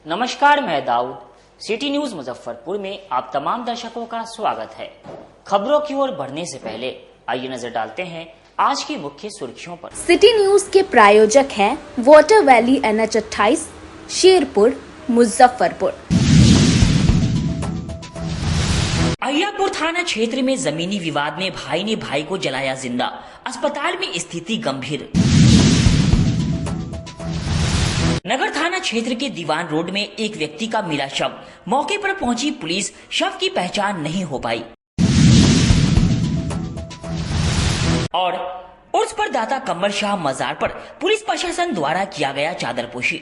नमस्कार, मैं Dawood. City news Muzaffarpur में आप तमाम दर्शकों का स्वागत है। खबरों की ओर बढ़ने से पहले आइए नजर डालते हैं आज की मुख्य सुर्खियों पर। सिटी न्यूज के प्रायोजक हैं water valley NH 28 Sherpur Muzaffarpur. Ahiyapur थाना क्षेत्र में जमीनी विवाद में भाई ने भाई को जलाया जिंदा, अस्पताल में स्थिति गंभीर। नगर थाना क्षेत्र के दीवान रोड में एक व्यक्ति का मिला शव, मौके पर पहुंची पुलिस, शव की पहचान नहीं हो पाई। और उर्स पर दाता कमल शाह मजार पर पुलिस प्रशासन द्वारा किया गया चादरपोशी।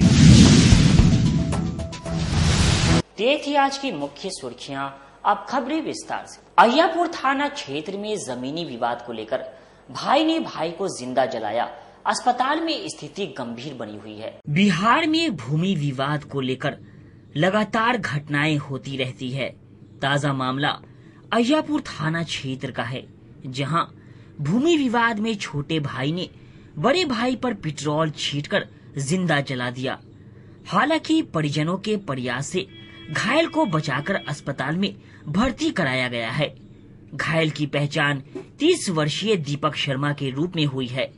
देखिए आज की मुख्य सुर्खियां, अब खबरें विस्तार से। अहियापुर थाना क्षेत्र में जमीनी विवाद को लेकर भाई ने भाई को जिंदा जलाया, अस्पताल में स्थिति गंभीर बनी हुई है। बिहार में भूमि विवाद को लेकर लगातार घटनाएं होती रहती है। ताजा मामला अहियापुर थाना क्षेत्र का है, जहां भूमि विवाद में छोटे भाई ने बड़े भाई पर पेट्रोल छींटकर जिंदा जला दिया। हालांकि परिजनों के प्रयास से घायल को बचाकर अस्पताल में भर्ती कराया गया है। घायल की पहचान 30 वर्षीय दीपक शर्मा के रूप में हुई है।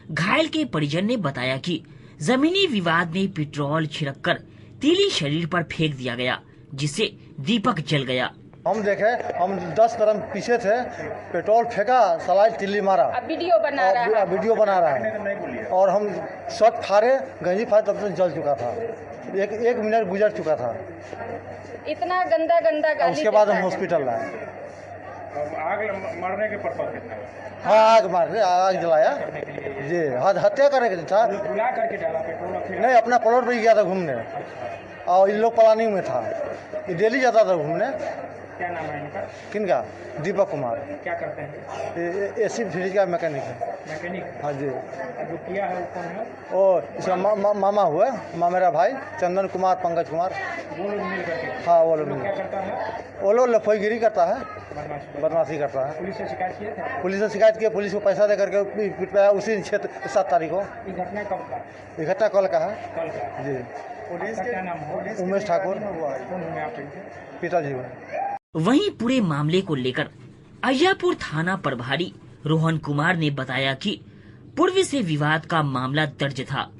घायल के परिजन ने बताया कि जमीनी विवाद में पेट्रोल छिड़ककर तीली शरीर पर फेंक दिया गया, जिससे दीपक जल गया। हम देखे, हम 10 कदम पीछे थे, पेट्रोल फेंका, सलाई तीली मारा। अब वीडियो बना रहा है और हम शर्ट फाड़े, गंजी फाड़े, तब तक जल चुका था। एक मिनट गुजर चुका था। इतना गंदा गाली। उसके बाद हम हॉस्पिटल लाए। आग मारने के पर्पज से था? हाँ, आग जलाया जी। हत्या करने के था। बुला करके डाला पेट्रोल? नहीं, अपना प्लॉट पर गया था घूमने, और इन लोग प्लानिंग में था। ये डेली जाता था घूमने। क्या नाम है इनका? किनका? दीपक कुमार। क्या करते हैं? AC फ्रिज का मैकेनिक है। मैकेनिक? हाँ जी। जो किया है वो कौन है? ओ, इसका मामा हुआ, मेरा भाई चंदन कुमार, पंकज कुमार। वो लोग मिल करके? हाँ, वो लोग क्या करता है? वो लोग लफोईगिरी करता है, बदमाशी करता है। पुलिस से शिकायत किए थे? पुलिस से शिकायत की, पुलिस को पैसा दे करके पिटवाया उसी क्षेत्र 7 तारीख को। ये घटना कब का? ये घटना कल का है। कल का? जी। पुलिस क्या नाम है? उमेश ठाकुर। कौन हुए आप? पिताजी हुए। वहीं पूरे मामले को लेकर अहियापुर थाना प्रभारी रोहन कुमार ने बताया कि पूर्व से विवाद का मामला दर्ज था।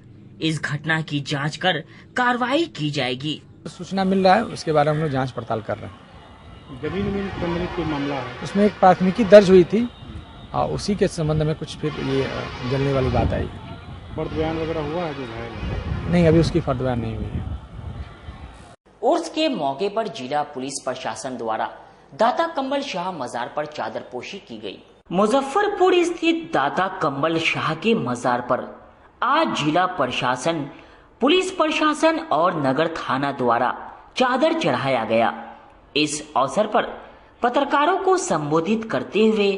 इस घटना की जांच कर कार्रवाई की जाएगी। सूचना मिल रहा है, उसके बारे में हम लोग जांच पड़ताल कर रहे हैं। जमीन में संबंधित कोई मामला है? उसमें एक प्राथमिकी दर्ज हुई थी और उसी के संबंध में कुछ फिर ये जलने वाली बात आई। फर्द बयान वगैरह हुआ है जो घायल? नहीं, अभी उसकी फर्द बयान नहीं हुई है। उर्स के मौके पर जिला पुलिस प्रशासन द्वारा दाता कमल शाह मजार पर चादरपोशी की गई। मुजफ्फरपुर स्थित दाता कमल शाह के मजार पर आज जिला प्रशासन, पुलिस प्रशासन और नगर थाना द्वारा चादर चढ़ाया गया। इस अवसर पर पत्रकारों को संबोधित करते हुए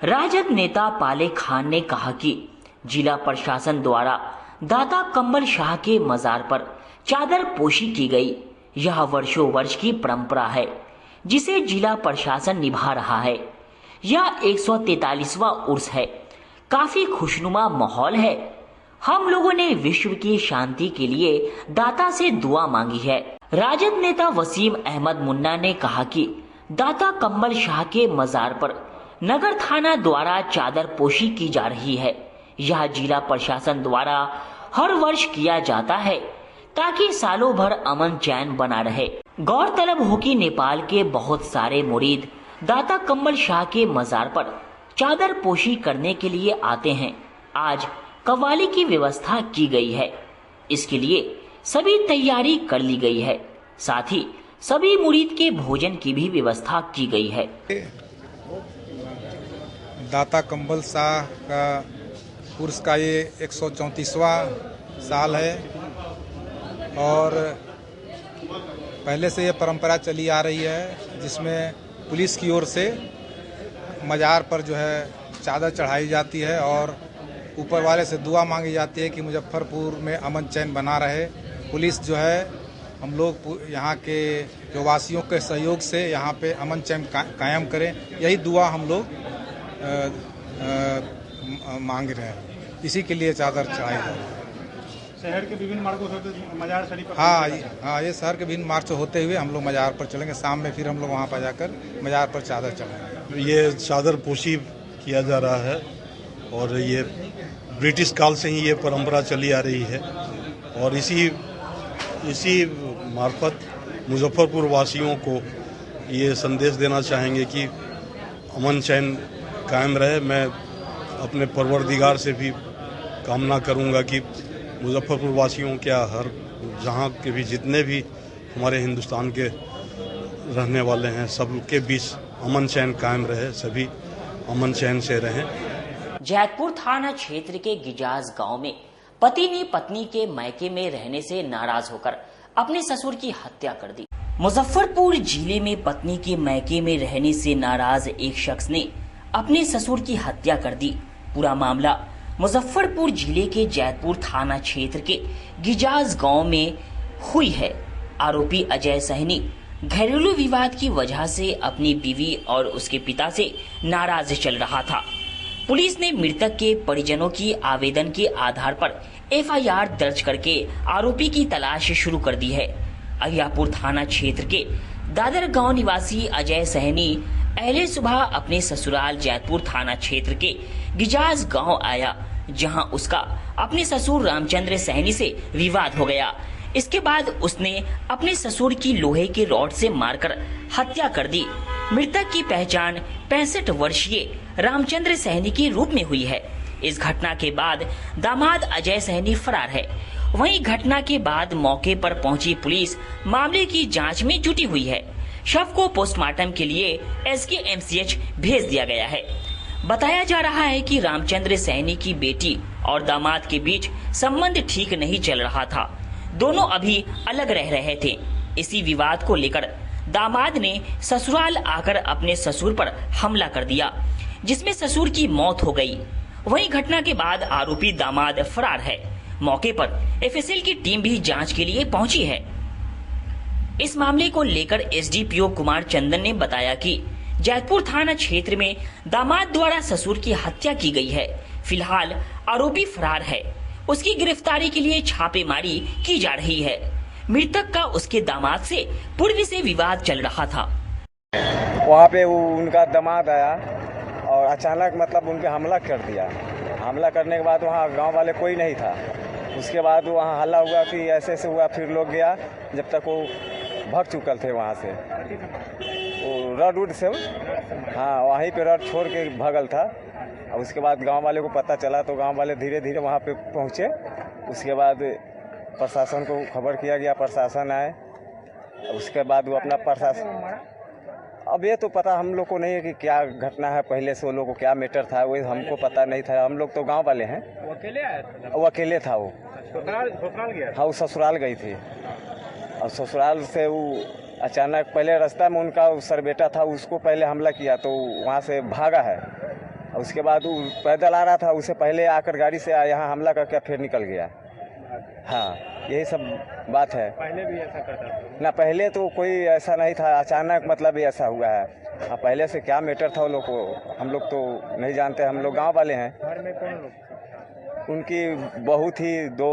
राजद नेता पाले खान ने कहा कि जिला प्रशासन द्वारा दाता कमल शाह के मजार पर चादर पोशी की गई। यह वर्षों वर्ष की परंपरा है, जिसे जिला प्रशासन निभा रहा है। यह 143वां उर्स है। काफी खुशनुमा माहौल है। हम लोगों ने विश्व की शांति के लिए दाता से दुआ मांगी है। राजद नेता वसीम अहमद मुन्ना ने कहा कि दाता कमल शाह के मजार पर नगर थाना द्वारा चादर पोशी की जा रही है। यह जिला प्रशासन द्वारा हर वर्ष किया जाता है ताकि सालों भर अमन चैन बना रहे। गौरतलब हो कि नेपाल के बहुत सारे मुरीद दाता कमल शाह के मजार पर चादर पोशी करने के लिए आते हैं। आज कव्वाली की व्यवस्था की गई है। इसके लिए सभी तैयारी कर ली गई है। साथ ही सभी मुरीद के भोजन की भी व्यवस्था की गई है। दाता कमल शाह का उर्स का ये 134वां साल है और पहले से ये परंपरा चली आ रही है, जिसमें पुलिस की ओर से मजार पर जो है चादर चढ़ाई जाती है और ऊपर वाले से दुआ मांगी जाती है कि मुजफ्फरपुर में अमन चैन बना रहे। पुलिस जो है, हम लोग यहाँ के जो वासियों के सहयोग से यहाँ पे अमन चैन कायम करें, यही दुआ हम लोग मांग रहे हैं। इसी के लिए चादर चढ़ाई जाए। शहर के विभिन्न मार्गों से मजार शरीफ पर हाँ, ये शहर के विभिन्न मार्ग से होते हुए हम लोग मजार पर चलेंगे। शाम में फिर हम लोग वहाँ पर जाकर मजार पर चादर चढ़ाएंगे। ये चादर पोशी किया जा रहा है और ये ब्रिटिश काल से ही ये परंपरा चली आ रही है और इसी मार्फत मुजफ्फरपुर वासियों को ये संदेश देना चाहेंगे कि अमन चैन कायम रहे। मैं अपने परवरदिगार से भी कामना करूंगा कि मुजफ्फरपुर वासियों क्या हर जहां के भी जितने भी हमारे हिंदुस्तान के रहने वाले हैं सबके बीच अमन चैन कायम रहे, सभी अमन चैन से रहें। जैतपुर थाना क्षेत्र के गिजाज गांव में पति ने पत्नी के मायके में रहने से नाराज होकर अपने ससुर की हत्या कर दी। मुजफ्फरपुर जिले में पत्नी के मायके में रहने से नाराज एक शख्स ने अपने ससुर की हत्या कर दी। पूरा मामला मुजफ्फरपुर जिले के जैतपुर थाना क्षेत्र के गिजाज गांव में हुई है। आरोपी अजय सहनी घरेलू विवाद की वजह से अपनी बीवी और उसके पिता से नाराज चल रहा था। पुलिस ने मृतक के परिजनों की आवेदन के आधार पर एफआईआर दर्ज करके आरोपी की तलाश शुरू कर दी है। अहियापुर थाना क्षेत्र के दादर गांव निवासी अजय सहनी अहले सुबह अपने ससुराल जैतपुर थाना क्षेत्र के गिजाज गांव आया, जहां उसका अपने ससुर रामचंद्र सहनी से विवाद हो गया। इसके बाद उसने अपने ससुर की लोहे के रॉड से मारकर हत्या कर दी। मृतक की पहचान 65 वर्षीय रामचंद्र सहनी के रूप में हुई है। इस घटना के बाद दामाद अजय सहनी फरार है। वहीं घटना के बाद मौके पर पहुंची पुलिस मामले की जांच में जुटी हुई है। शव को पोस्टमार्टम के लिए एसकेएमसीएच भेज दिया गया है। बताया जा रहा है कि रामचंद्र सहनी की बेटी और दामाद के बीच संबंध ठीक नहीं चल रहा था। दोनों अभी अलग रह रहे थे। इसी विवाद को लेकर दामाद ने ससुराल आकर अपने ससुर पर हमला कर दिया, जिसमें ससुर की मौत हो गई। वहीं घटना के बाद आरोपी दामाद फरार है। मौके पर एफएसएल की टीम भी जांच के लिए पहुंची है। इस मामले को लेकर एसडीपीओ कुमार चंदन ने बताया कि जैतपुर थाना क्षेत्र में दामाद द्वारा ससुर की हत्या की गई है। फिलहाल आरोपी फरार है। उसकी गिरफ्तारी के लिए छापेमारी की जा रही है। मृतक का उसके दामाद से पूर्व से विवाद चल रहा था। वहाँ पे उनका दामाद आया और अचानक मतलब उन पे हमला कर दिया। हमला करने के बाद वहाँ गांव वाले कोई नहीं था। उसके बाद वहाँ हल्ला हुआ कि ऐसे ऐसे हुआ। फिर लोग गया, जब तक वो भाग चुकल थे वहाँ से, वो रड उड से, हाँ वहीं पे रड छोड़ के भागल था। और उसके बाद गांव वाले को पता चला तो गांव वाले धीरे धीरे वहाँ पे पहुँचे। उसके बाद प्रशासन को खबर किया गया, प्रशासन आए। उसके बाद वो अपना प्रशासन, अब ये तो पता हम लोग को नहीं है कि क्या घटना है, पहले से वो लोग को क्या मैटर था, वो हमको पता नहीं था। हम लोग तो गांव वाले हैं। वो अकेले आया था? वो अकेले था। वो ससुराल गया? हाँ, वो ससुराल गई थी। और ससुराल से वो अचानक पहले रास्ता में उनका सर बेटा था, उसको पहले हमला किया तो वहाँ से भागा है। और उसके बाद वो पैदल आ रहा था, उससे पहले आकर गाड़ी से यहाँ हमला करके फिर निकल गया। हाँ, यही सब बात है। पहले भी ऐसा करता था ना? पहले तो कोई ऐसा नहीं था, अचानक मतलब ऐसा हुआ है। हाँ, पहले से क्या मैटर था वो लोग को हम लोग तो नहीं जानते। हम लोग गांव वाले हैं। घर में कौन लोग? उनकी बहू थी 2,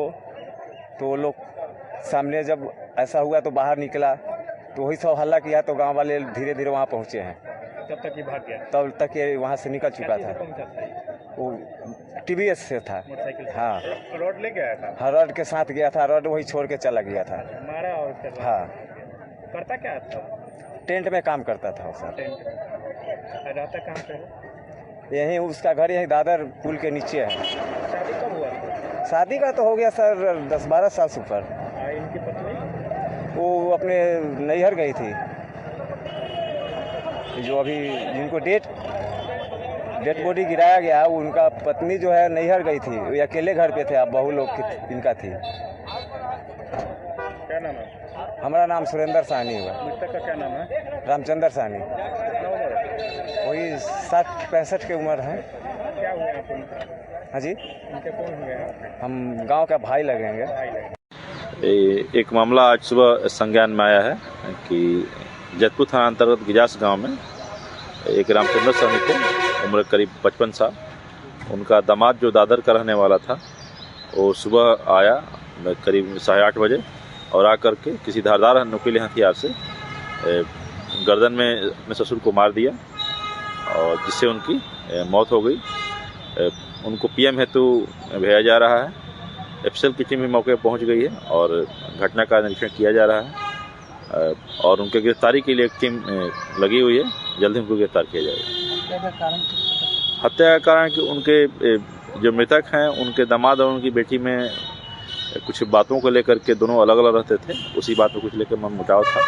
तो वो लोग सामने जब ऐसा हुआ तो बाहर निकला तो वही सब हल्ला किया तो गांव वाले धीरे धीरे वहाँ पहुँचे हैं। तब तक ये भाग गया? तब तक ये वहाँ से निकल चुका था। वो टीवीएस से था। हाँ, रोड लेके आया था? हाँ, रॉड के साथ गया था। रॉड वही छोड़ के चला गया था। मारा? और हाँ। करता क्या था? टेंट में काम करता था वो सर। रहता कहाँ पे? यहीं उसका घर यहीं दादर पुल के नीचे है। शादी कब हुआ? शादी का तो हो गया सर 10-12 साल से ऊपर। इनकी पत्नी? वो अपने नैहर गई थी। जो अभी जिनको डेड बॉडी गिराया गया, उनका पत्नी जो है नैहर गई थी। वो अकेले घर पे थे। अब बहू लोग इनका थी। क्या नाम है? हमारा नाम सुरेंद्र साहनी हुआ। मृतक का क्या नाम है? रामचंद्र साहनी। वही 60-65 की उम्र है। क्या हुए आप उनका? हाँ जी, उनके कौन हुए हैं? हम गांव का भाई लगेंगे। एक मामला आज सुबह संज्ञान में आया है कि जैतपुर थाना अंतर्गत गिजास गांव में एक रामचंद्र सहनी थे, उम्र करीब 55 साल। उनका दामाद जो दादर का रहने वाला था, वो सुबह आया करीब 8:30 बजे और आकर के किसी धारदार नुकीले हथियार से गर्दन में अपने ससुर को मार दिया और जिससे उनकी मौत हो गई। उनको पीएम हेतु भेजा जा रहा है। एफएसएल की टीम भी मौके पर पहुंच गई है और घटना का निरीक्षण किया जा रहा है और उनके गिरफ्तारी के लिए एक टीम लगी हुई है। जल्द ही उनको गिरफ्तार किया जाएगा। हत्या का कारण कि उनके जो मृतक हैं उनके दामाद और उनकी बेटी में कुछ बातों को लेकर के दोनों अलग अलग रहते थे। उसी बात में कुछ लेकर मनमुटाव था,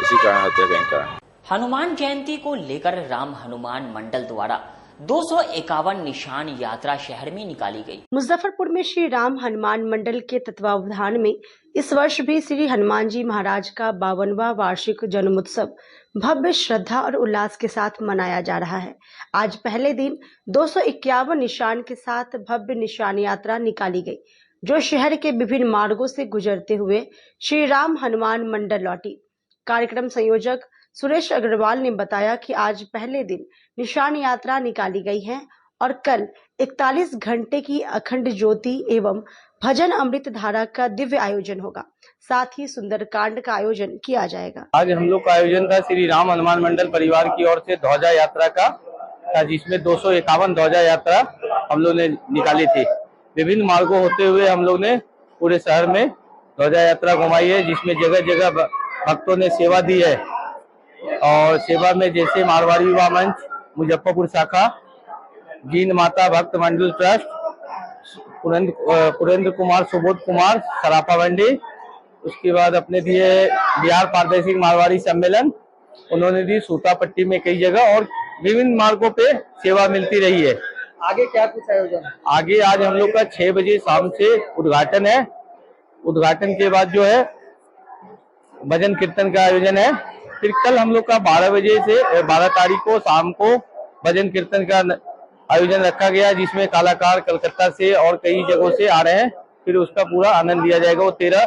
इसी कारण हत्या का कारण। हनुमान जयंती को लेकर राम हनुमान मंडल द्वारा 251 निशान यात्रा शहर में निकाली गई। मुजफ्फरपुर में श्री राम हनुमान मंडल के तत्वावधान में इस वर्ष भी श्री हनुमान जी महाराज का 52वां वार्षिक जन्मोत्सव भव्य श्रद्धा और उल्लास के साथ मनाया जा रहा है। आज पहले दिन 251 निशान के साथ भव्य निशान यात्रा निकाली गई, जो शहर के विभिन्न मार्गों से गुजरते हुए श्री राम हनुमान मंडल लौटी। कार्यक्रम संयोजक सुरेश अग्रवाल ने बताया कि आज पहले दिन निशान यात्रा निकाली गई है और कल 41 घंटे की अखंड ज्योति एवं भजन अमृत धारा का दिव्य आयोजन होगा। साथ ही सुंदरकांड का आयोजन किया जाएगा। आज हम लोग का आयोजन था श्री राम हनुमान मंडल परिवार की ओर से ध्वजा यात्रा का, जिसमें 251 ध्वजा यात्रा हम लोग ने निकाली थी। विभिन्न मार्गों होते हुए हम लोग ने पूरे शहर में ध्वजा यात्रा घुमाई है, जिसमें जगह जगह भक्तों ने सेवा दी है। और सेवा में जैसे मारवाड़ी युवा मंच, मुजफ्फरपुर शाखा, जीन माता भक्त मंडल ट्रस्ट, पुरेंद्र कुमार, सुबोध कुमार, सराफा मंडी, उसके बाद अपने दिए बिहार प्रादेशिक मारवाड़ी सम्मेलन, उन्होंने दी सूतापट्टी में कई जगह और विभिन्न मार्गों पे सेवा मिलती रही है। आगे क्या कुछ आयोजन? आगे आज हम लोग का 6 बजे शाम से उद्घाटन है। उद्घाटन के बाद जो है भजन कीर्तन का आयोजन है। फिर कल हम लोग का 12 बजे से 12 तारीख को शाम को भजन कीर्तन का आयोजन रखा गया, जिसमें कलाकार कलकत्ता से और कई जगहों से आ रहे हैं। फिर उसका पूरा आनंद लिया जाएगा। वो 13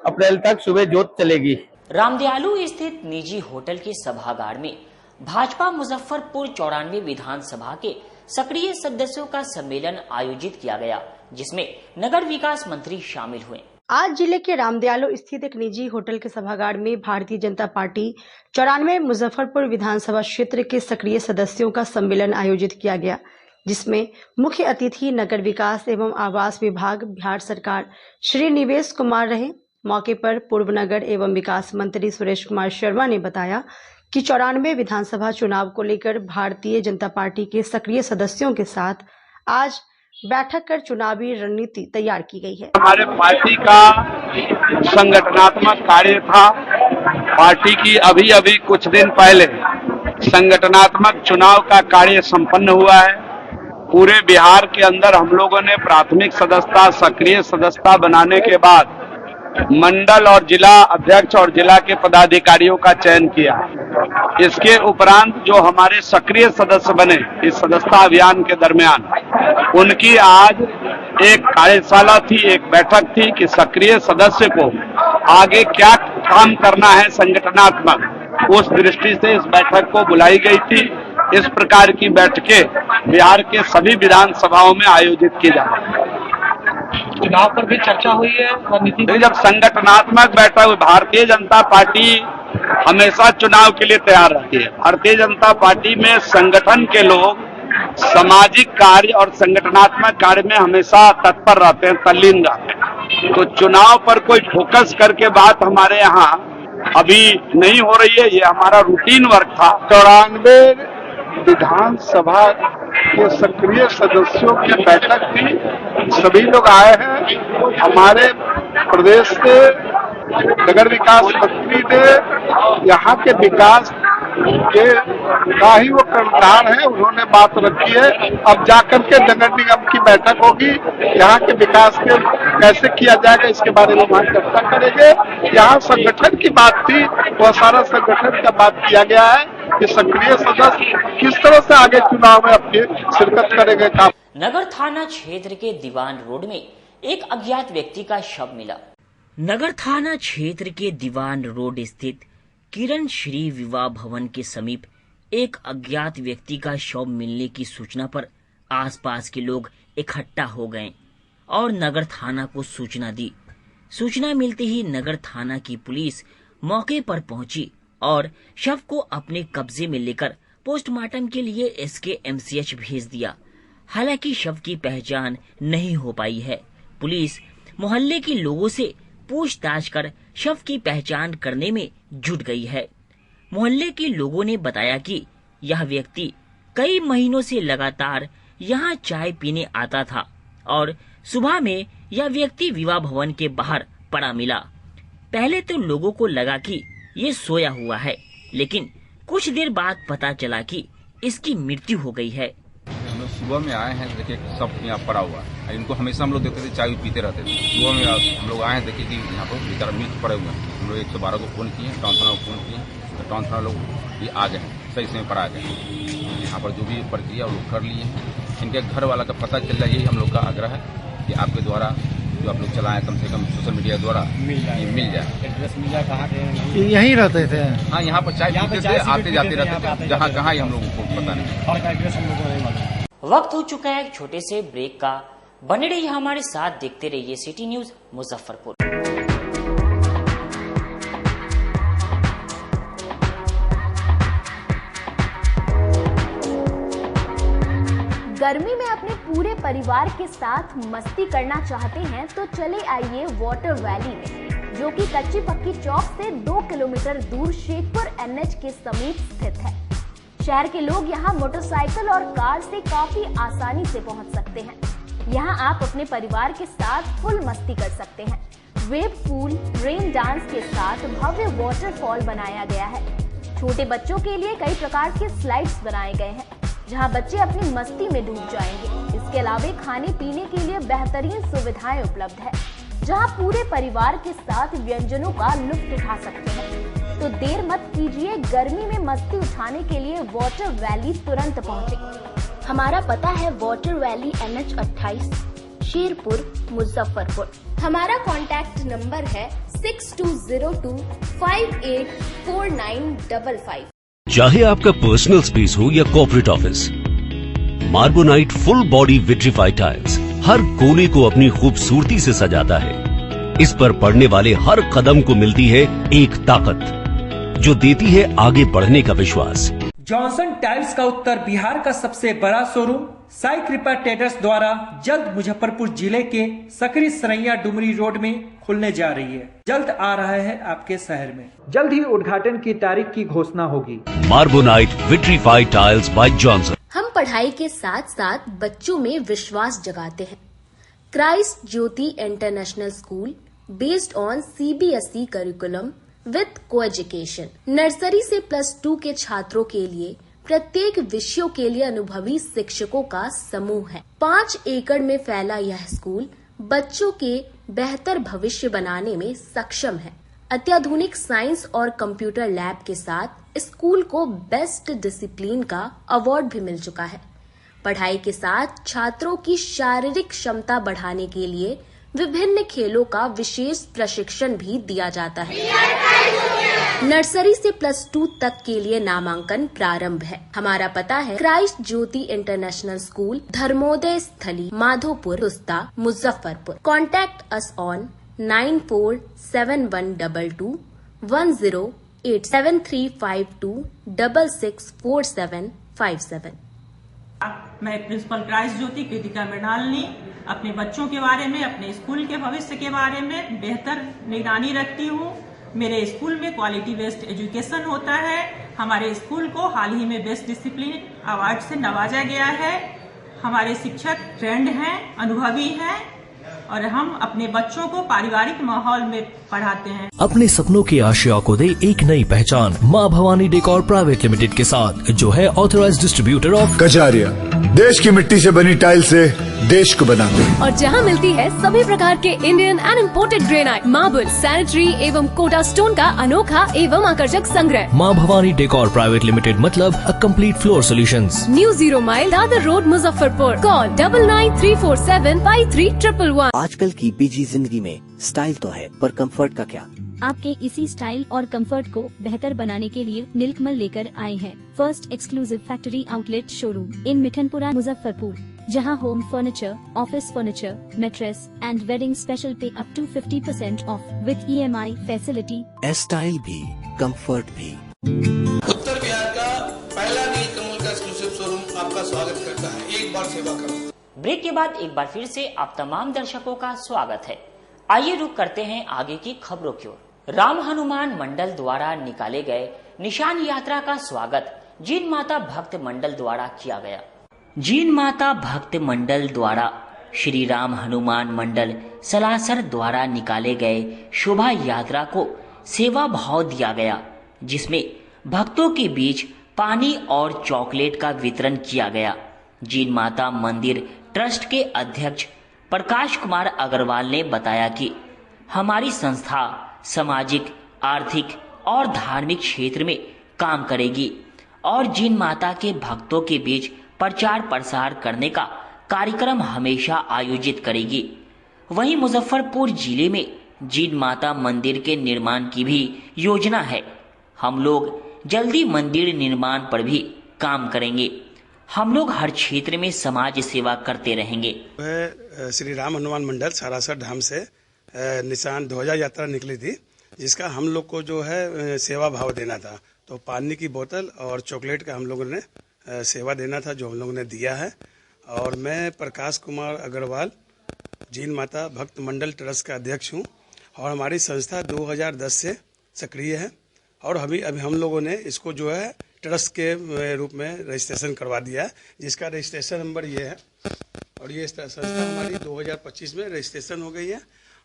अप्रैल तक सुबह जोत चलेगी। रामदयालु स्थित निजी होटल के सभागार में भाजपा मुजफ्फरपुर 94 विधानसभा के सक्रिय सदस्यों का सम्मेलन आयोजित किया गया, जिसमें नगर विकास मंत्री शामिल हुए। आज जिले के रामदयालु स्थित एक निजी होटल के सभागार में भारतीय जनता पार्टी 94 मुजफ्फरपुर विधानसभा क्षेत्र के सक्रिय सदस्यों का सम्मेलन आयोजित किया गया, जिसमें मुख्य अतिथि नगर विकास एवं आवास विभाग बिहार सरकार श्री निवेश कुमार रहे। मौके पर पूर्व नगर एवं विकास मंत्री सुरेश कुमार शर्मा ने बताया कि 94 विधानसभा चुनाव को लेकर भारतीय जनता पार्टी के सक्रिय सदस्यों के साथ आज बैठक कर चुनावी रणनीति तैयार की गई है। हमारे पार्टी का संगठनात्मक कार्य था। पार्टी की अभी कुछ दिन पहले संगठनात्मक चुनाव का कार्य संपन्न हुआ है। पूरे बिहार के अंदर हम लोगों ने प्राथमिक सदस्यता, सक्रिय सदस्यता बनाने के बाद मंडल और जिला अध्यक्ष और जिला के पदाधिकारियों का चयन किया। इसके उपरांत जो हमारे सक्रिय सदस्य बने इस सदस्यता अभियान के दरमियान, उनकी आज एक कार्यशाला थी, एक बैठक थी कि सक्रिय सदस्य को आगे क्या काम करना है संगठनात्मक, उस दृष्टि से इस बैठक को बुलाई गई थी। इस प्रकार की बैठकें बिहार के सभी विधानसभाओं में आयोजित की जा रही है। चुनाव पर भी चर्चा हुई है रणनीति। जब संगठनात्मक बैठक, भारतीय जनता पार्टी हमेशा चुनाव के लिए तैयार रहती है। भारतीय जनता पार्टी में संगठन के लोग सामाजिक कार्य और संगठनात्मक कार्य में हमेशा तत्पर रहते हैं, तल्लीन रहते हैं। तो चुनाव पर कोई फोकस करके बात हमारे यहाँ अभी नहीं हो रही है। ये हमारा रूटीन वर्क था। 94 विधानसभा के सक्रिय सदस्यों की बैठक थी। सभी लोग आए हैं। हमारे प्रदेश से नगर विकास मंत्री ने यहाँ के विकास के का ही वो कर्णधार है, उन्होंने बात रखी है। अब जाकर के नगर निगम की बैठक होगी, यहाँ के विकास के कैसे किया जाएगा इसके बारे में वहाँ चर्चा करेंगे। यहाँ संगठन की बात थी, वह सारा संगठन का बात किया गया है कि सक्रिय सदस्य किस तरह से आगे चुनाव में अपनी शिरकत करेंगे। नगर थाना क्षेत्र के दीवान रोड में एक अज्ञात व्यक्ति का शव मिला। नगर थाना क्षेत्र के दीवान रोड स्थित किरण श्री विवाह भवन के समीप एक अज्ञात व्यक्ति का शव मिलने की सूचना पर आसपास के लोग इकट्ठा हो गए और नगर थाना को सूचना दी। सूचना मिलते ही नगर थाना की पुलिस मौके पर पहुंची और शव को अपने कब्जे में लेकर पोस्टमार्टम के लिए SKMCH भेज दिया। हालांकि शव की पहचान नहीं हो पाई है। पुलिस मोहल्ले के लोगों से पूछताछ कर शव की पहचान करने में जुट गई है। मोहल्ले के लोगों ने बताया कि यह व्यक्ति कई महीनों से लगातार यहाँ चाय पीने आता था और सुबह में यह व्यक्ति विवाह भवन के बाहर पड़ा मिला। पहले तो लोगों को लगा कि ये सोया हुआ है, लेकिन कुछ देर बाद पता चला कि इसकी मृत्यु हो गई है। हम लोग सुबह में आए हैं, देखिए सब यहाँ पड़ा हुआ है। इनको हमेशा हम लोग देखते थे चाय पीते रहते थे। सुबह में हम लोग आए हैं, देखिए कि यहाँ पर बेचारा मृत पड़े हुए हैं। हम लोग 112 को फोन किए, टाउन थाना को फोन किए, तो टाउन थाना लोग ये आ गए हैं, सही समय पर आ गए हैं। यहाँ पर जो भी प्रक्रिया वो लोग कर लिए हैं। इनके घर वाला का पता चल जाए, यही हम लोग का आग्रह है कि आपके द्वारा जो आप लोग चलाएं कम से कम सोशल मीडिया द्वारा ये मिल जाए। एड्रेस मिल जाए कहाँ के? यहीं रहते थे। हाँ, यहाँ पर चाय पीते थे, आते जाते रहते थे। जहाँ कहाँ हम लोगों को पता नहीं। और का एड्रेस हम लोगों को नहीं मालूम। वक्त हो चुका है एक छोटे से ब्रेक का। बने रहिए हमारे साथ, देखते रहिए सिटी न्यूज मुजफ्फरपुर। गर्मी में अपने पूरे परिवार के साथ मस्ती करना चाहते हैं तो चले आइए वाटर वैली में, जो कि कच्ची पक्की चौक से 2 किलोमीटर दूर शेखपुर NH के समीप स्थित है। शहर के लोग यहाँ मोटरसाइकिल और कार से काफी आसानी से पहुँच सकते हैं। यहाँ आप अपने परिवार के साथ फुल मस्ती कर सकते हैं। वेव पूल, रेन डांस के साथ भव्य वाटरफॉल बनाया गया है। छोटे बच्चों के लिए कई प्रकार के स्लाइड्स बनाए गए हैं, जहां बच्चे अपनी मस्ती में डूब जाएंगे। इसके अलावा खाने पीने के लिए बेहतरीन सुविधाएं उपलब्ध है, जहां पूरे परिवार के साथ व्यंजनों का लुत्फ उठा सकते हैं। तो देर मत कीजिए, गर्मी में मस्ती उठाने के लिए वाटर वैली तुरंत पहुंचे। हमारा पता है water valley NH 28, Sherpur, Muzaffarpur. हमारा कॉन्टैक्ट नंबर है 6202 584955। चाहे आपका पर्सनल स्पेस हो या corporate office, Marbonite full body vitrified tiles हर कोने को अपनी खूबसूरती से सजाता है। इस पर पड़ने वाले हर कदम को मिलती है एक ताकत, जो देती है आगे बढ़ने का विश्वास। जॉनसन टाइल्स का उत्तर बिहार का सबसे बड़ा शोरूम साई कृपा ट्रेडर्स द्वारा जल्द मुजफ्फरपुर जिले के सकरी सरैया डुमरी रोड में खुलने जा रही है। जल्द आ रहा है आपके शहर में। जल्द ही उद्घाटन की तारीख की घोषणा होगी। मार्बोनाइट विट्रीफाइड टाइल्स बाय जॉनसन। हम पढ़ाई के साथ साथ बच्चों में विश्वास जगाते हैं। Christ Jyoti international school based on CBSE curriculum with coeducation. Nursery से +2 के छात्रों के लिए प्रत्येक विषयों के लिए अनुभवी शिक्षकों का समूह है। 5 एकड़ में फैला यह स्कूल बच्चों के बेहतर भविष्य बनाने में सक्षम है। अत्याधुनिक साइंस और कंप्यूटर लैब के साथ स्कूल को बेस्ट डिसिप्लिन का अवार्ड भी मिल चुका है। पढ़ाई के साथ छात्रों की शारीरिक क्षमता बढ़ाने के लिए विभिन्न खेलों का विशेष प्रशिक्षण भी दिया जाता है। नर्सरी से +2 तक के लिए नामांकन प्रारंभ है। हमारा पता है Christ Jyoti international school, Dharmodaya Sthali, Madhopur, Rusta, Muzaffarpur. Contact us on 947122 108 7352 664757। मैं प्रिंसिपल क्राइस्ट ज्योति कृतिका मृणालिनी अपने बच्चों के बारे में, अपने स्कूल के भविष्य के बारे में बेहतर निगरानी रखती हूँ। मेरे स्कूल में क्वालिटी बेस्ड एजुकेशन होता है। हमारे स्कूल को हाल ही में बेस्ट डिसिप्लिन अवार्ड से नवाजा गया है। हमारे शिक्षक ट्रेंड हैं, अनुभवी हैं और हम अपने बच्चों को पारिवारिक माहौल में पढ़ाते हैं। अपने सपनों के आशयों को दे एक नई पहचान माँ भवानी डेकोर प्राइवेट लिमिटेड के साथ, जो है ऑथराइज्ड डिस्ट्रीब्यूटर ऑफ कचारिया। देश की मिट्टी से बनी टाइल से देश को बनाते हैं। और जहां मिलती है सभी प्रकार के Indian and imported granite, marble, sanitary एवं कोटा स्टोन का अनोखा एवं आकर्षक संग्रह। माँ भवानी डेकोर प्राइवेट लिमिटेड मतलब a complete floor solutions. New 0 mile Dadar road, Muzaffarpur. Call 9934753111। आजकल की बिजी जिंदगी में स्टाइल तो है, पर कंफर्ट का क्या? आपके इसी स्टाइल और कंफर्ट को बेहतर बनाने के लिए नीलकमल लेकर आए हैं first exclusive factory outlet showroom in Mithanpura, Muzaffarpur. जहां home furniture, office furniture, mattress and wedding special पे up to 50% off with EMI facility. Style भी, कंफर्ट भी। उत्तर बिहार का पहला नीलकमल का एक्सक्लूसिव शोरूम आपका स्वागत करता है। एक बार सेवा करो। ब्रेक के बाद एक बार फिर से आप तमाम दर्शकों का स्वागत है। आइए रुक करते हैं आगे की खबरों की ओर। राम हनुमान मंडल द्वारा निकाले गए निशान यात्रा का स्वागत जीन माता भक्त मंडल द्वारा किया गया। जीन माता भक्त मंडल द्वारा श्री राम हनुमान मंडल सलासर द्वारा निकाले गए शोभा यात्रा को सेवा भाव दिया गया, जिसमें भक्तों के बीच पानी और चॉकलेट का वितरण किया गया। जीन माता मंदिर ट्रस्ट के अध्यक्ष प्रकाश कुमार अग्रवाल ने बताया कि हमारी संस्था सामाजिक, आर्थिक और धार्मिक क्षेत्र में काम करेगी और जीन माता के भक्तों के बीच प्रचार प्रसार करने का कार्यक्रम हमेशा आयोजित करेगी। वहीं मुजफ्फरपुर जिले में जीन माता मंदिर के निर्माण की भी योजना है। हम लोग जल्दी मंदिर निर्माण पर भी काम करेंगे। हम लोग हर क्षेत्र में समाज सेवा करते रहेंगे। श्री राम हनुमान मंडल सरासर धाम से निशान ध्वजा यात्रा निकली थी, जिसका हम लोग को जो है सेवा भाव देना था। तो पानी की बोतल और चॉकलेट का हम लोगों ने सेवा देना था, जो हम लोगों ने दिया है। और मैं प्रकाश कुमार अग्रवाल जीन माता भक्त मंडल ट्रस्ट का अध्यक्ष हूँ और हमारी संस्था 2010 से सक्रिय है और अभी हम लोगों ने इसको जो है ट्रस्ट के रूप में रजिस्ट्रेशन करवा दिया है, जिसका रजिस्ट्रेशन नंबर ये है और ये संस्था हमारी 2025 में रजिस्ट्रेशन हो गई है।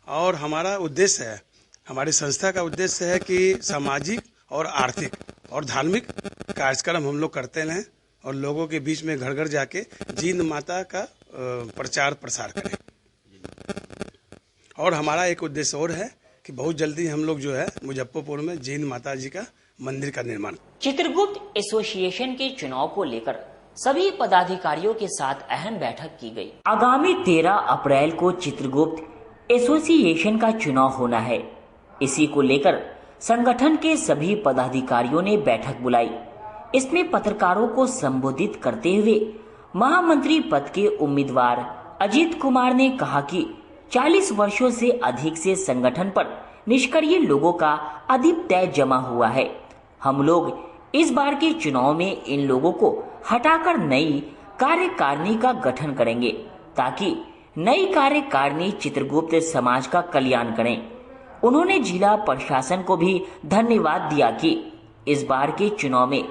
और हमारा उद्देश्य है, हमारी संस्था का उद्देश्य है कि सामाजिक और आर्थिक और धार्मिक कार्यक्रम हम लोग करते रहें और लोगों के बीच में घर घर जाके जीन माता का प्रचार प्रसार करें। और हमारा एक उद्देश्य और है कि बहुत जल्दी हम लोग जो है मुजफ्फरपुर में जीन माता जी का मंदिर का निर्माण। चित्रगुप्त एसोसिएशन के चुनाव को लेकर सभी पदाधिकारियों के साथ अहम बैठक की गई। आगामी 13 अप्रैल को चित्रगुप्त एसोसिएशन का चुनाव होना है। इसी को लेकर संगठन के सभी पदाधिकारियों ने बैठक बुलाई। इसमें पत्रकारों को संबोधित करते हुए महामंत्री पद के उम्मीदवार अजीत कुमार ने कहा कि 40 वर्षों से अधिक से संगठन पर निष्क्रिय लोगों का आधिपत्य जमा हुआ है। हम लोग इस बार के चुनाव में इन लोगों को हटाकर नई कार्यकारिणी का गठन करेंगे ताकि नई कार्यकारिणी चित्रगुप्त समाज का कल्याण करें। उन्होंने जिला प्रशासन को भी धन्यवाद दिया कि इस बार के चुनाव में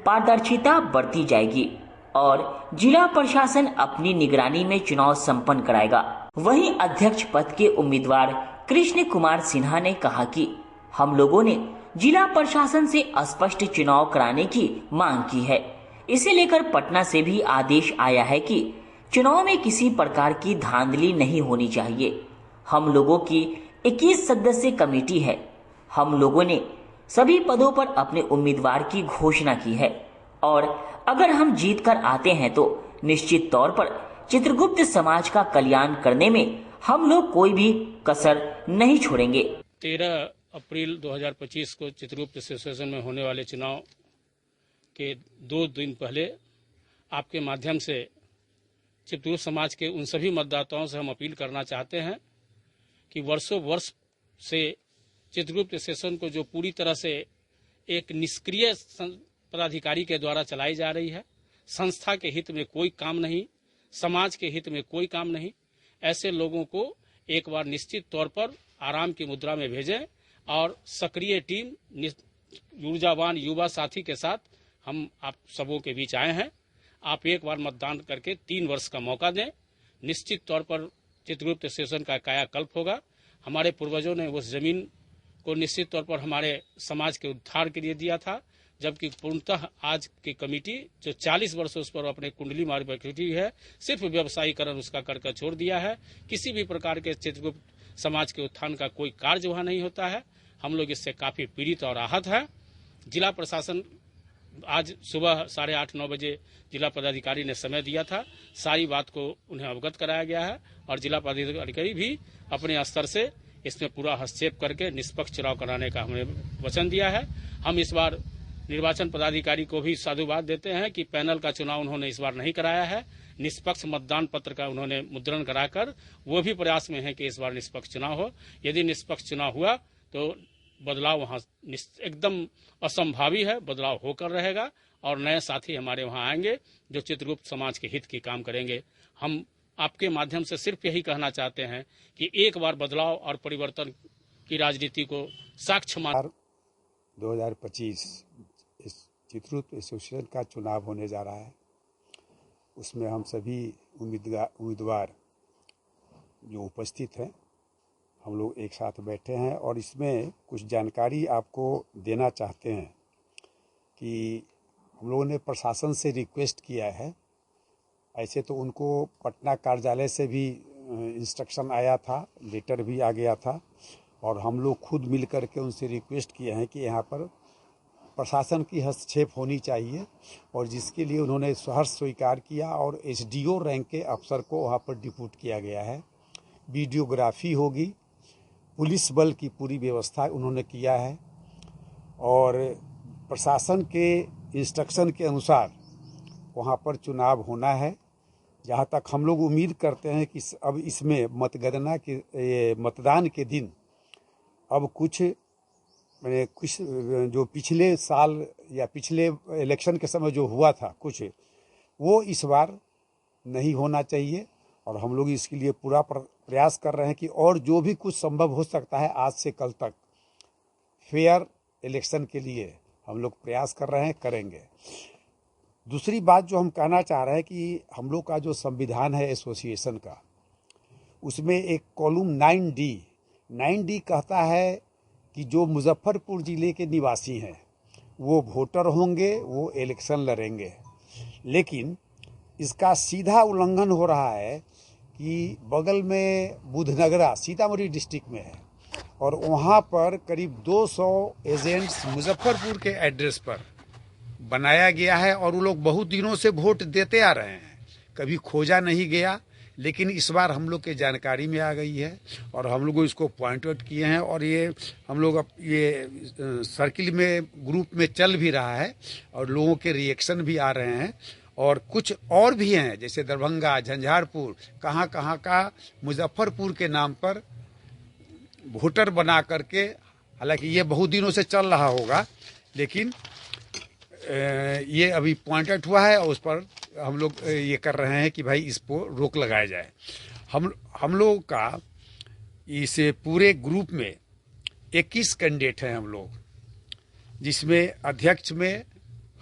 पारदर्शिता बरती जाएगी और जिला प्रशासन अपनी निगरानी में चुनाव संपन्न कराएगा। वहीं अध्यक्ष पद के उम्मीदवार कृष्ण कुमार सिन्हा ने कहा कि हम लोगों ने जिला प्रशासन से स्पष्ट चुनाव कराने की मांग की है। इसे लेकर पटना से भी आदेश आया है कि चुनाव में किसी प्रकार की धांधली नहीं होनी चाहिए। हम लोगों की 21 सदस्यीय कमेटी है। हम लोगों ने सभी पदों पर अपने उम्मीदवार की घोषणा की है और अगर हम जीत कर आते हैं तो निश्चित तौर पर चित्रगुप्त समाज का कल्याण करने में हम लोग कोई भी कसर नहीं छोड़ेंगे। 13 अप्रैल 2025 को चित्रगुप्त एसोसिएशन में होने वाले चुनाव के 2 दिन पहले आपके माध्यम से चित्रगुप्त समाज के उन सभी मतदाताओं से हम अपील करना चाहते हैं कि वर्षों वर्ष से चित्रगुप्त एसोसिएशन को जो पूरी तरह से एक निष्क्रिय पदाधिकारी के द्वारा चलाई जा रही है, संस्था के हित में कोई काम नहीं, समाज के हित में कोई काम नहीं, ऐसे लोगों को एक बार निश्चित तौर पर आराम की मुद्रा में भेजें और सक्रिय टीम ऊर्जावान युवा साथी के साथ हम आप सबों के बीच आए हैं। आप एक बार मतदान करके 3 वर्ष का मौका दें। निश्चित तौर पर चित्रगुप्त एसोसिएशन का कायाकल्प होगा। हमारे पूर्वजों ने उस जमीन को निश्चित तौर पर हमारे समाज के उद्धार के लिए दिया था, जबकि पूर्णतः आज की कमेटी जो 40 वर्षों उस पर अपने कुंडली मारी बैठी है, सिर्फ व्यवसायीकरण उसका करके छोड़ दिया है। किसी भी प्रकार के चित्रगुप्त समाज के उत्थान का कोई कार्य वहाँ नहीं होता है। हम लोग इससे काफी पीड़ित और आहत है। जिला प्रशासन आज सुबह 8:30-9 बजे जिला पदाधिकारी ने समय दिया था, सारी बात को उन्हें अवगत कराया गया है और जिला पदाधिकारी भी अपने स्तर से इसमें पूरा हस्तक्षेप करके निष्पक्ष चुनाव कराने का हमने वचन दिया है। हम इस बार निर्वाचन पदाधिकारी को भी साधुवाद देते हैं कि पैनल का चुनाव उन्होंने इस बार नहीं कराया है। निष्पक्ष मतदान पत्र का उन्होंने मुद्रण कराकर वो भी प्रयास में है कि इस बार निष्पक्ष चुनाव हो। यदि निष्पक्ष चुनाव हुआ तो बदलाव वहां एकदम असंभावी है, बदलाव होकर रहेगा और नए साथी हमारे वहां आएंगे जो चित्रगुप्त समाज के हित की काम करेंगे। हम आपके माध्यम से सिर्फ यही कहना चाहते हैं कि एक बार बदलाव और परिवर्तन की राजनीति को साक्ष्य मान 2025 इस चित्रगुप्त एसोसिएशन का चुनाव होने जा रहा है। उसमें हम सभी उम्मीदवार जो उपस्थित हैं हम लोग एक साथ बैठे हैं और इसमें कुछ जानकारी आपको देना चाहते हैं कि हम लोगों ने प्रशासन से रिक्वेस्ट किया है। ऐसे तो उनको पटना कार्यालय से भी इंस्ट्रक्शन आया था, लेटर भी आ गया था और हम लोग खुद मिल कर के उनसे रिक्वेस्ट किए हैं कि यहाँ पर प्रशासन की हस्तक्षेप होनी चाहिए और जिसके लिए उन्होंने सहर्ष स्वीकार किया और एसडीओ रैंक के अफसर को वहाँ पर डिप्यूट किया गया है। वीडियोग्राफी होगी, पुलिस बल की पूरी व्यवस्था उन्होंने किया है और प्रशासन के इंस्ट्रक्शन के अनुसार वहाँ पर चुनाव होना है। जहाँ तक हम लोग उम्मीद करते हैं कि अब इसमें मतगणना के मतदान के दिन अब कुछ जो पिछले साल या पिछले इलेक्शन के समय जो हुआ था कुछ वो इस बार नहीं होना चाहिए और हम लोग इसके लिए पूरा प्रयास कर रहे हैं कि और जो भी कुछ संभव हो सकता है आज से कल तक फेयर इलेक्शन के लिए हम लोग प्रयास कर रहे हैं, करेंगे। दूसरी बात जो हम कहना चाह रहे हैं कि हम लोग का जो संविधान है एसोसिएशन का उसमें एक कॉलम 9D कहता है कि जो मुजफ्फरपुर ज़िले के निवासी हैं वो वोटर होंगे, वो इलेक्शन लड़ेंगे। लेकिन इसका सीधा उल्लंघन हो रहा है कि बगल में बुधनगरा सीतामढ़ी डिस्ट्रिक्ट में है और वहाँ पर करीब 200 एजेंट्स मुजफ्फरपुर के एड्रेस पर बनाया गया है और वो लोग बहुत दिनों से वोट देते आ रहे हैं, कभी खोजा नहीं गया। लेकिन इस बार हम लोग के जानकारी में आ गई है और हम लोग इसको पॉइंट आउट किए हैं और ये हम लोग अब ये सर्किल में ग्रुप में चल भी रहा है और लोगों के रिएक्शन भी आ रहे हैं और कुछ और भी हैं जैसे दरभंगा, झंझारपुर, कहाँ कहाँ का मुजफ्फरपुर के नाम पर वोटर बना करके, हालांकि ये बहुत दिनों से चल रहा होगा लेकिन ये अभी पॉइंट आउट हुआ है और उस पर हम लोग ये कर रहे हैं कि भाई इसको रोक लगाया जाए। हम लोग का इस पूरे ग्रुप में 21 कैंडिडेट हैं हम लोग, जिसमें अध्यक्ष में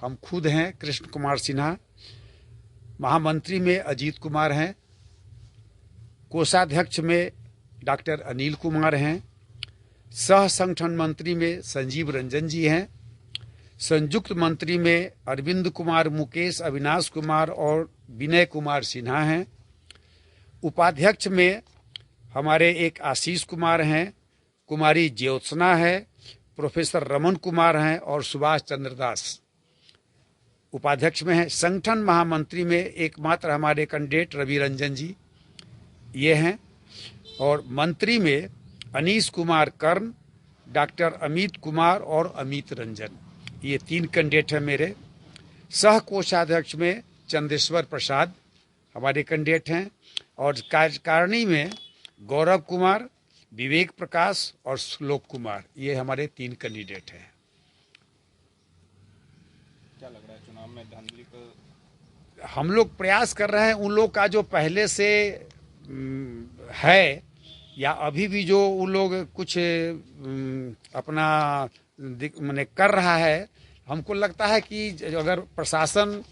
हम खुद हैं कृष्ण कुमार सिन्हा, महामंत्री में अजीत कुमार हैं, कोषाध्यक्ष में डॉक्टर अनिल कुमार हैं, सह संगठन मंत्री में संजीव रंजन जी हैं, संयुक्त मंत्री में अरविंद कुमार, मुकेश, अविनाश कुमार और विनय कुमार सिन्हा हैं, उपाध्यक्ष में हमारे एक आशीष कुमार हैं, कुमारी ज्योत्सना है, प्रोफेसर रमन कुमार हैं और सुभाष चंद्र दास उपाध्यक्ष में हैं। संगठन महामंत्री में एकमात्र हमारे कैंडिडेट रवि रंजन जी ये हैं और मंत्री में अनीश कुमार कर्ण, डॉक्टर अमित कुमार और अमित रंजन, ये 3 कैंडिडेट हैं मेरे। सह कोषाध्यक्ष में चंदेश्वर प्रसाद हमारे कैंडिडेट हैं और कार्यकारिणी में गौरव कुमार, विवेक प्रकाश और श्लोक कुमार, ये हमारे 3 कैंडिडेट हैं। क्या लग रहा है चुनाव में धांधली को? हम लोग प्रयास कर रहे हैं उन लोग का जो पहले से है या अभी भी जो उन लोग कुछ अपना मैंने कर रहा है, हमको लगता है कि अगर प्रशासन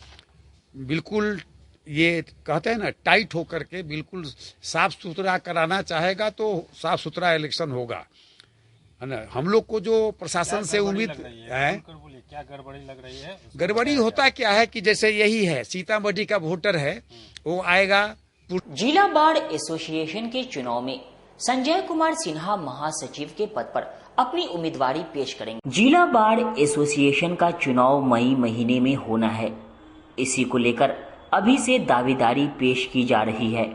बिल्कुल ये कहते हैं ना टाइट होकर के बिल्कुल साफ सुथरा कराना चाहेगा तो साफ सुथरा इलेक्शन होगा, है ना। हम लोग को जो प्रशासन से उम्मीद है, क्या गड़बड़ी लग रही है? गड़बड़ी होता क्या है कि जैसे यही है सीतामढ़ी का वोटर है वो आएगा। जिला बाढ़ एसोसिएशन के चुनाव में संजय कुमार सिन्हा महासचिव के पद पर अपनी उम्मीदवारी पेश करेंगे। जिला बाढ़ एसोसिएशन का चुनाव मई महीने में होना है। इसी को लेकर अभी से दावेदारी पेश की जा रही है।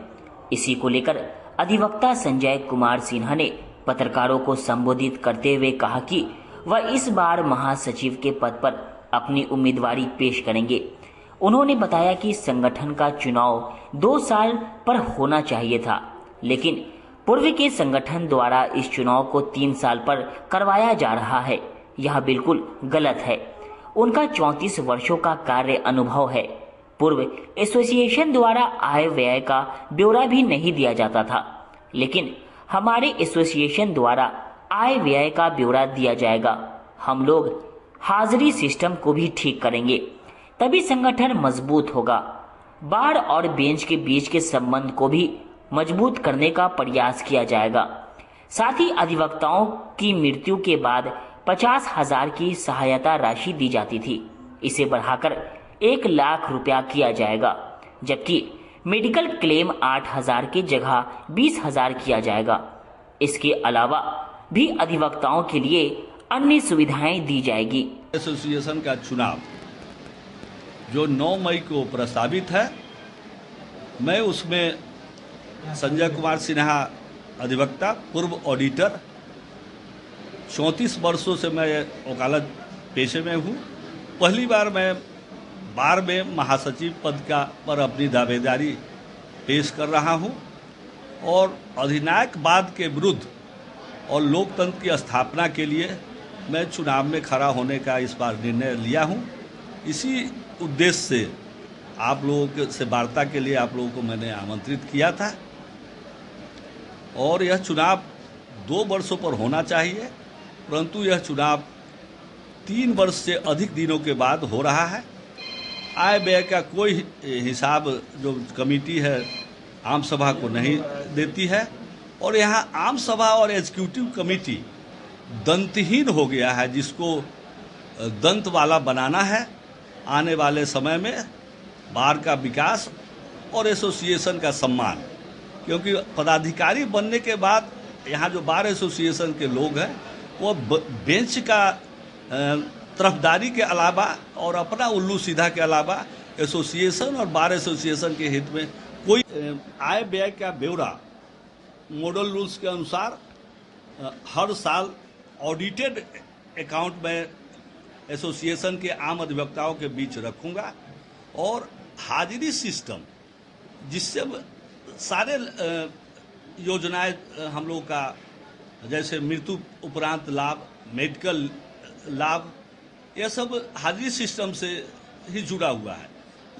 इसी को लेकर अधिवक्ता संजय कुमार सिन्हा ने पत्रकारों को संबोधित करते हुए कहा कि वह इस बार महासचिव के पद पर अपनी उम्मीदवारी पेश करेंगे। उन्होंने बताया कि संगठन का चुनाव 2 साल पर होना चाहिए था, लेकिन पूर्व के संगठन द्वारा इस चुनाव को 3 साल पर करवाया जा रहा है। यह बिल्कुल गलत है। उनका 34 वर्षों का कार्य अनुभव है। पूर्व एसोसिएशन द्वारा आय व्यय का ब्यौरा भी नहीं दिया जाता था, लेकिन हमारे एसोसिएशन द्वारा आय व्यय का ब्यौरा दिया जाएगा। हम लोग हाजिरी सिस्टम को भी ठीक करेंगे, तभी संगठन मजबूत होगा। बार और बेंच के बीच के संबंध को भी मजबूत करने का प्रयास किया जाएगा। साथ ही अधिवक्ताओं की मृत्यु के बाद 50,000 की सहायता राशि दी जाती थी, इसे बढ़ाकर 1 लाख रुपया किया जाएगा, जबकि मेडिकल क्लेम 8,000 की जगह 20,000 किया जाएगा। इसके अलावा भी अधिवक्ताओं के लिए अन्य सुविधाएं दी जाएगी। एसोसिएशन का चुनाव जो 9 मई को प्रस्तावित है, मैं उसमें संजय कुमार सिन्हा अधिवक्ता, पूर्व ऑडिटर, 34 वर्षों से मैं वकालत पेशे में हूँ। पहली बार मैं बार में महासचिव पद पर अपनी दावेदारी पेश कर रहा हूँ और अधिनायकवाद के विरुद्ध और लोकतंत्र की स्थापना के लिए मैं चुनाव में खड़ा होने का इस बार निर्णय लिया हूँ। इसी उद्देश्य से आप लोगों से वार्ता के लिए आप लोगों को मैंने आमंत्रित किया था और यह चुनाव 2 वर्षों पर होना चाहिए, परंतु यह चुनाव 3 वर्ष से अधिक दिनों के बाद हो रहा है। आय व्यय का कोई हिसाब जो कमेटी है आम सभा को नहीं देती है और यहाँ आम सभा और एग्जीक्यूटिव कमेटी दंतहीन हो गया है, जिसको दंत वाला बनाना है। आने वाले समय में बार का विकास और एसोसिएशन का सम्मान, क्योंकि पदाधिकारी बनने के बाद यहाँ जो बार एसोसिएशन के लोग हैं वो बेंच का तरफदारी के अलावा और अपना उल्लू सीधा के अलावा एसोसिएशन और बार एसोसिएशन के हित में कोई आय व्यय का ब्यौरा मॉडल रूल्स के अनुसार हर साल ऑडिटेड अकाउंट में एसोसिएशन के आम अधिवक्ताओं के बीच रखूंगा और हाजिरी सिस्टम, जिससे सारे योजनाएं हम लोग का, जैसे मृत्यु उपरांत लाभ, मेडिकल लाभ, यह सब हाजिरी सिस्टम से ही जुड़ा हुआ है।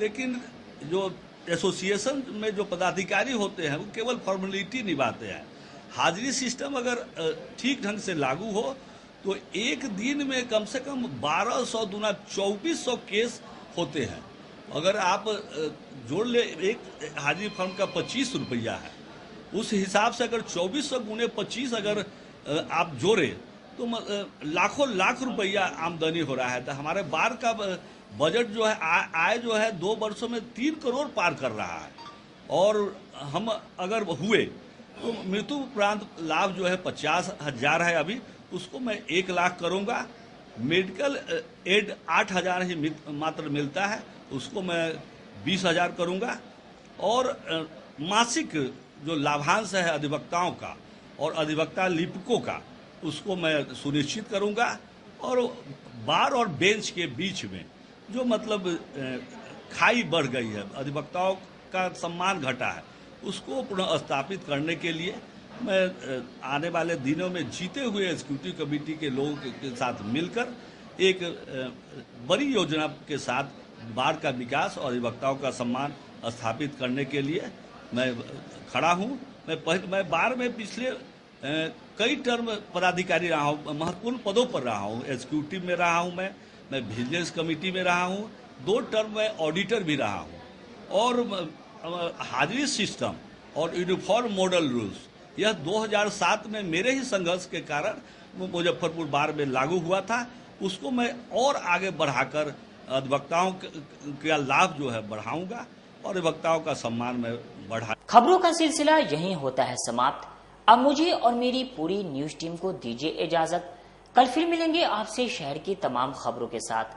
लेकिन जो एसोसिएशन में जो पदाधिकारी होते हैं वो केवल फॉर्मेलिटी निभाते हैं। हाजिरी सिस्टम अगर ठीक ढंग से लागू हो तो एक दिन में कम से कम 1200 दूना 2400 केस होते हैं। अगर आप जोड़ ले, एक हाजिरी फर्म का 25 रुपया है, उस हिसाब से अगर 2400 गुने 25 अगर आप जोड़े तो लाखों लाख रुपया आमदनी हो रहा है। तो हमारे बार का बजट जो है, आय जो है 2 वर्षों में 3 करोड़ पार कर रहा है। और हम अगर हुए तो मृत्यु उपरांत लाभ जो है 50,000 है अभी, उसको मैं 1 लाख करूंगा। मेडिकल एड 8,000 ही मात्र मिलता है, उसको मैं 20,000 करूंगा। और मासिक जो लाभांश है अधिवक्ताओं का और अधिवक्ता लिपिकों का, उसको मैं सुनिश्चित करूंगा। और बार और बेंच के बीच में जो मतलब खाई बढ़ गई है, अधिवक्ताओं का सम्मान घटा है, उसको पुनः स्थापित करने के लिए मैं आने वाले दिनों में जीते हुए एग्जीक्यूटिव कमेटी के लोगों के साथ मिलकर एक बड़ी योजना के साथ बार का विकास और अधिवक्ताओं का सम्मान स्थापित करने के लिए मैं खड़ा हूं। मैं बार में पिछले कई टर्म पदाधिकारी रहा हूं, महत्वपूर्ण पदों पर रहा हूं। एग्जीक्यूटिव में रहा हूं, मैं विजिलेंस कमेटी में रहा हूं, 2 टर्म में ऑडिटर भी रहा हूं। और हाजिरी सिस्टम और यूनिफॉर्म मॉडल रूल्स यह 2007 में मेरे ही संघर्ष के कारण मुजफ्फरपुर बार में लागू हुआ था। उसको मैं और आगे बढ़ाकर अधिवक्ताओं का लाभ जो है बढ़ाऊंगा और अधिवक्ताओं का सम्मान में बढ़ा। खबरों का सिलसिला यहीं होता है समाप्त। अब मुझे और मेरी पूरी न्यूज टीम को दीजिए इजाजत। कल फिर मिलेंगे आपसे शहर की तमाम खबरों के साथ।